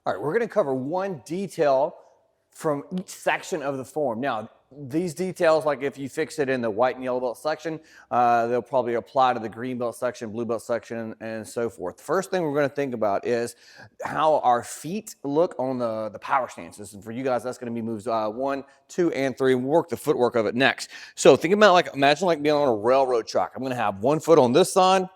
All right, we're going to cover one detail from each section of the form. Now, these details, like if you fix it in the white and yellow belt section, they'll probably apply to the green belt section, blue belt section, and so forth. First thing we're going to think about is how our feet look on the power stances. And for you guys, that's going to be moves 1, 2, and 3. We'll work the footwork of it next. So think about like, imagine like being on a railroad track. I'm going to have one foot on this side,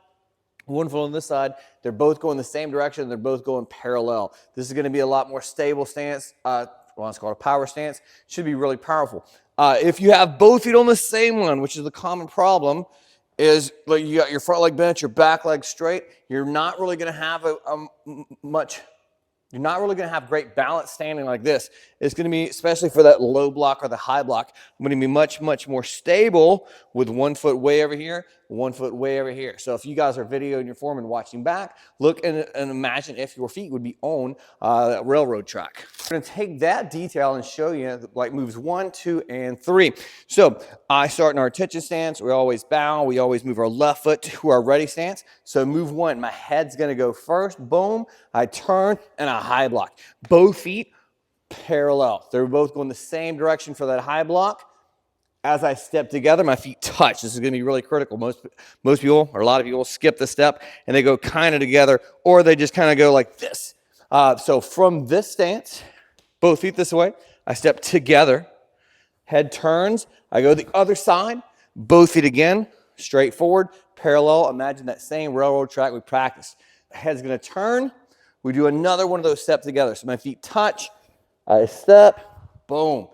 one foot on this side. They're both going the same direction. They're both going parallel. This is going to be a lot more stable stance. Well, it's called a power stance. Should be really powerful. If you have both feet on the same one, which is the common problem, is like you got your front leg bent, your back leg straight. You're not really going to have You're not really going to have great balance standing like this. It's going to be, especially for that low block or the high block, I'm going to be much, much more stable with one foot way over here, one foot way over here. So if you guys are videoing your form and watching back, look and imagine if your feet would be on that railroad track. I'm going to take that detail and show you like moves 1, 2, and 3. So I start in our attention stance. We always bow. We always move our left foot to our ready stance. So move 1, my head's going to go first. Boom. I turn and I high block. Both feet parallel. They're both going the same direction for that high block. As I step together, my feet touch. This is going to be really critical. Most people, or a lot of people, skip the step and they go kind of together, or they just kind of go like this. So from this stance, both feet this way, I step together, head turns, I go the other side, both feet again, straight forward, parallel. Imagine that same railroad track we practiced. Head's going to turn. We do another one of those steps together. So my feet touch, I step, boom.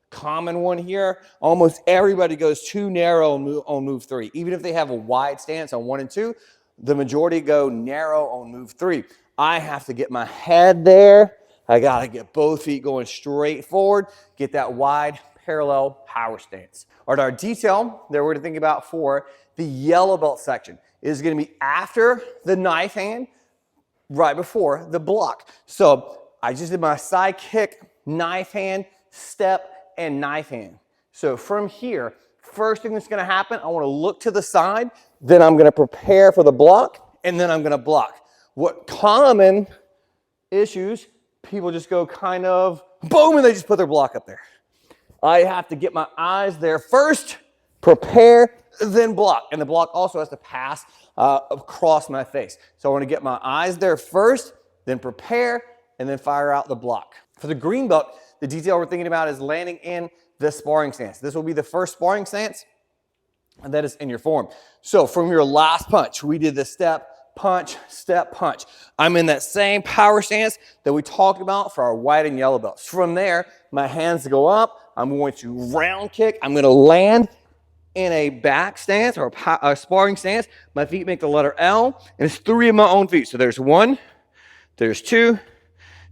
Common one here. Almost everybody goes too narrow on move 3. Even if they have a wide stance on 1 and 2, the majority go narrow on move 3. I have to get my head there. I got to get both feet going straight forward, get that wide parallel power stance. All right, our detail that we're going to think about for the yellow belt section is going to be after the knife hand, right before the block. So I just did my side kick, knife hand, step, and knife hand. So from here, first thing that's going to happen, I want to look to the side, then I'm going to prepare for the block, and then I'm going to block. What common issues, people just go kind of boom, and they just put their block up there. I have to get my eyes there first, prepare, then block. And the block also has to pass across my face. So I want to get my eyes there first, then prepare, and then fire out the block. For the green belt, the detail we're thinking about is landing in the sparring stance. This will be the first sparring stance, and that is in your form. So from your last punch, we did the step, punch, step, punch. I'm in that same power stance that we talked about for our white and yellow belts. From there, my hands go up. I'm going to round kick. I'm going to land in a back stance or a sparring stance. My feet make the letter L, and it's 3 of my own feet. So there's 1, there's 2,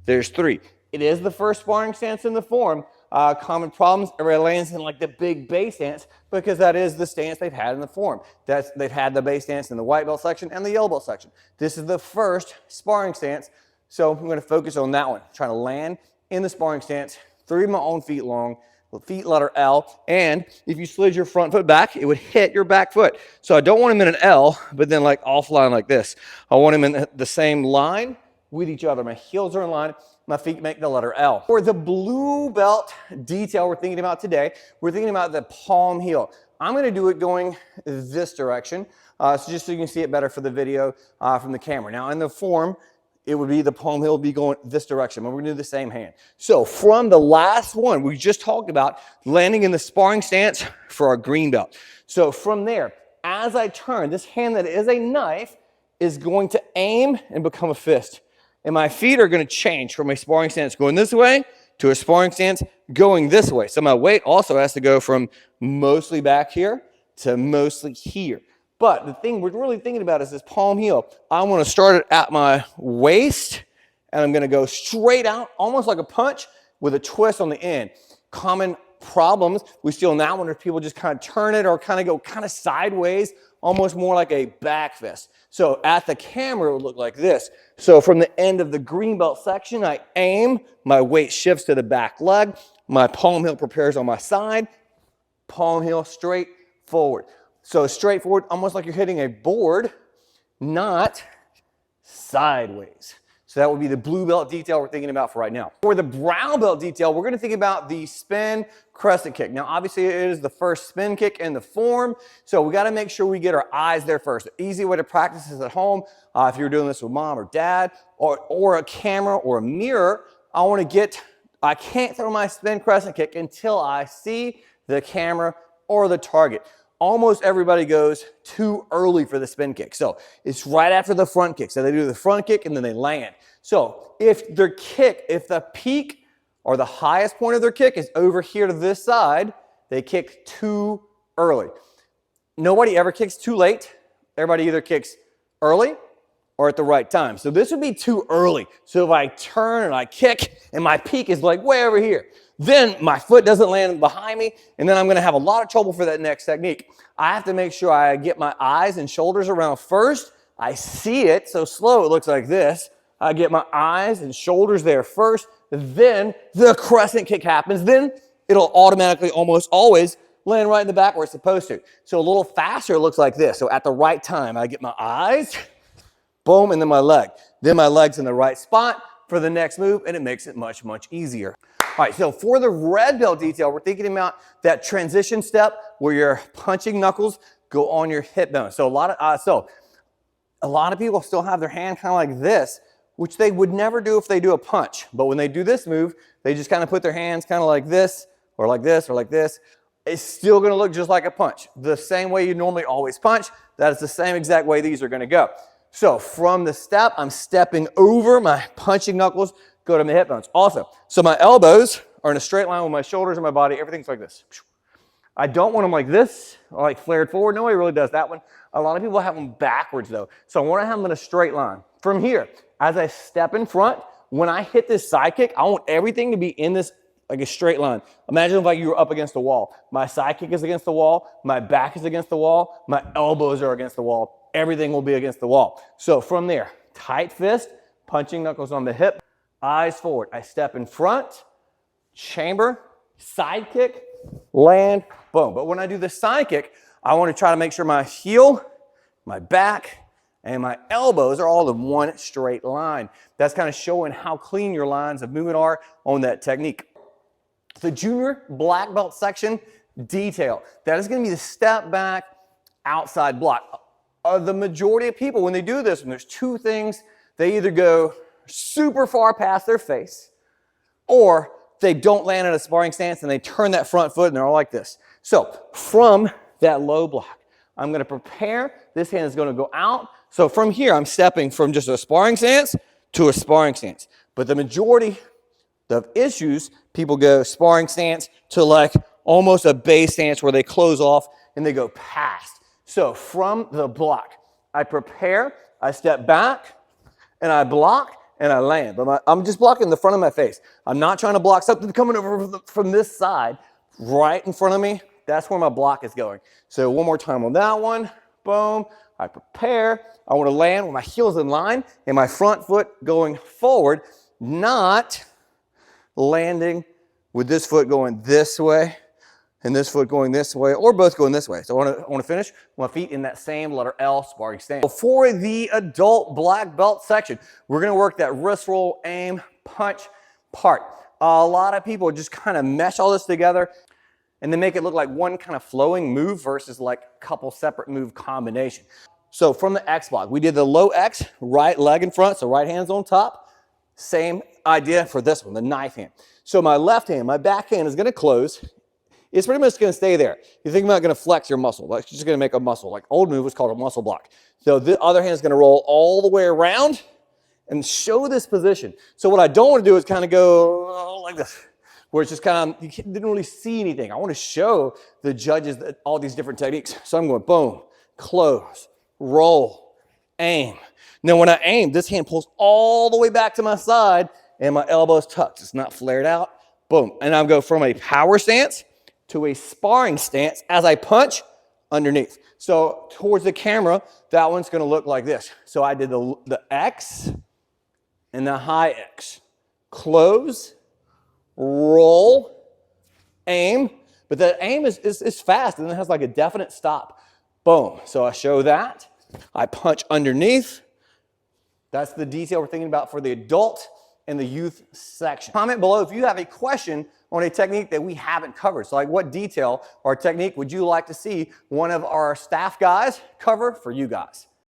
there's 3. It is the first sparring stance in the form. Common problems, everybody lands in like the big base stance because that is the stance they've had in the form. They've had the base stance in the white belt section and the yellow belt section. This is the first sparring stance, so I'm going to focus on that one. Trying to land in the sparring stance, 3 of my own feet long, feet letter L, and if you slid your front foot back, it would hit your back foot. So I don't want him in an L, but then like offline like this. I want him in the same line with each other. My heels are in line. My feet make the letter L. For the blue belt detail we're thinking about today, we're thinking about the palm heel. I'm going to do it going this direction, so just so you can see it better for the video from the camera. Now in the form, it would be the palm heel would be going this direction, but we're going to do the same hand. So from the last one, we just talked about landing in the sparring stance for our green belt. So from there, as I turn, this hand that is a knife is going to aim and become a fist. And my feet are going to change from a sparring stance going this way to a sparring stance going this way. So my weight also has to go from mostly back here to mostly here. But the thing we're really thinking about is this palm heel. I want to start it at my waist, and I'm going to go straight out, almost like a punch with a twist on the end. Common problems we see on that one is people just kind of turn it or kind of go kind of sideways, almost more like a back fist. So at the camera, it would look like this. So from the end of the green belt section, I aim, my weight shifts to the back leg, my palm heel prepares on my side, palm heel straight forward. So straight forward, almost like you're hitting a board, not sideways. So that would be the blue belt detail we're thinking about for right now. For the brown belt detail, we're going to think about the spin crescent kick. Now, obviously, it is the first spin kick in the form, so we got to make sure we get our eyes there first. The easy way to practice is at home. If you're doing this with mom or dad or a camera or a mirror, I can't throw my spin crescent kick until I see the camera or the target. Almost everybody goes too early for the spin kick. So it's right after the front kick. So they do the front kick and then they land. So if the peak or the highest point of their kick is over here to this side, they kick too early. Nobody ever kicks too late. Everybody either kicks early or at the right time. So this would be too early. So if I turn and I kick and my peak is like way over here, then my foot doesn't land behind me, and then I'm gonna have a lot of trouble for that next technique. I have to make sure I get my eyes and shoulders around first. I see it, so slow it looks like this. I get my eyes and shoulders there first, then the crescent kick happens, then it'll automatically almost always land right in the back where it's supposed to. So a little faster it looks like this. So at the right time, I get my eyes, boom, and then my leg. Then my leg's in the right spot for the next move, and it makes it much, much easier. All right, so for the red belt detail, we're thinking about that transition step where your punching knuckles go on your hip bone. So a lot of people still have their hand kind of like this, which they would never do if they do a punch. But when they do this move, they just kind of put their hands kind of like this, or like this, or like this. It's still gonna look just like a punch. The same way you normally always punch, that is the same exact way these are gonna go. So from the step, I'm stepping over, my punching knuckles go to my hip bones. Also, so my elbows are in a straight line with my shoulders and my body. Everything's like this. I don't want them like this, or like flared forward. Nobody really does that one. A lot of people have them backwards though. So I want to have them in a straight line. From here, as I step in front, when I hit this side kick, I want everything to be in this like a straight line. Imagine if you were up against the wall. My side kick is against the wall. My back is against the wall. My elbows are against the wall. Everything will be against the wall. So from there, tight fist, punching knuckles on the hip, eyes forward. I step in front, chamber, side kick, land, boom. But when I do the side kick, I want to try to make sure my heel, my back, and my elbows are all in one straight line. That's kind of showing how clean your lines of movement are on that technique. The junior black belt section detail. That is going to be the step back outside block. The majority of people, when they do this, and there's two things, they either go super far past their face, or they don't land in a sparring stance and they turn that front foot and they're all like this. So from that low block, I'm going to prepare. This hand is going to go out. So from here, I'm stepping from just a sparring stance to a sparring stance. But the majority of issues, people go sparring stance to like almost a base stance where they close off and they go past. So from the block, I prepare, I step back, and I block, and I land. But I'm just blocking the front of my face. I'm not trying to block something coming over from this side right in front of me. That's where my block is going. So one more time on that one. Boom. I prepare. I want to land with my heels in line and my front foot going forward, not landing with this foot going this way and this foot going this way, or both going this way. So I want to finish my feet in that same letter L sparring stance. For the adult black belt section, we're going to work that wrist roll, aim, punch part. A lot of people just kind of mesh all this together and then make it look like one kind of flowing move versus like a couple separate move combination. So from the X block, we did the low X, right leg in front, so right hand's on top. Same idea for this one, the knife hand. So my left hand, my back hand is going to close. It's pretty much going to stay there. You think about going to flex your muscle. Like you're just going to make a muscle. Like old move was called a muscle block. So the other hand is going to roll all the way around and show this position. So what I don't want to do is kind of go like this, where it's just kind of, you didn't really see anything. I want to show the judges that all these different techniques. So I'm going boom, close, roll, aim. Now when I aim, this hand pulls all the way back to my side and my elbow's tucked. It's not flared out. Boom. And I go from a power stance to a sparring stance as I punch underneath. So towards the camera, that one's going to look like this. So I did the X and the high X. Close, roll, aim. But the aim is fast and it has like a definite stop. Boom. So I show that. I punch underneath. That's the detail we're thinking about for the adult and the youth section. Comment below if you have a question on a technique that we haven't covered. So like what detail or technique would you like to see one of our staff guys cover for you guys?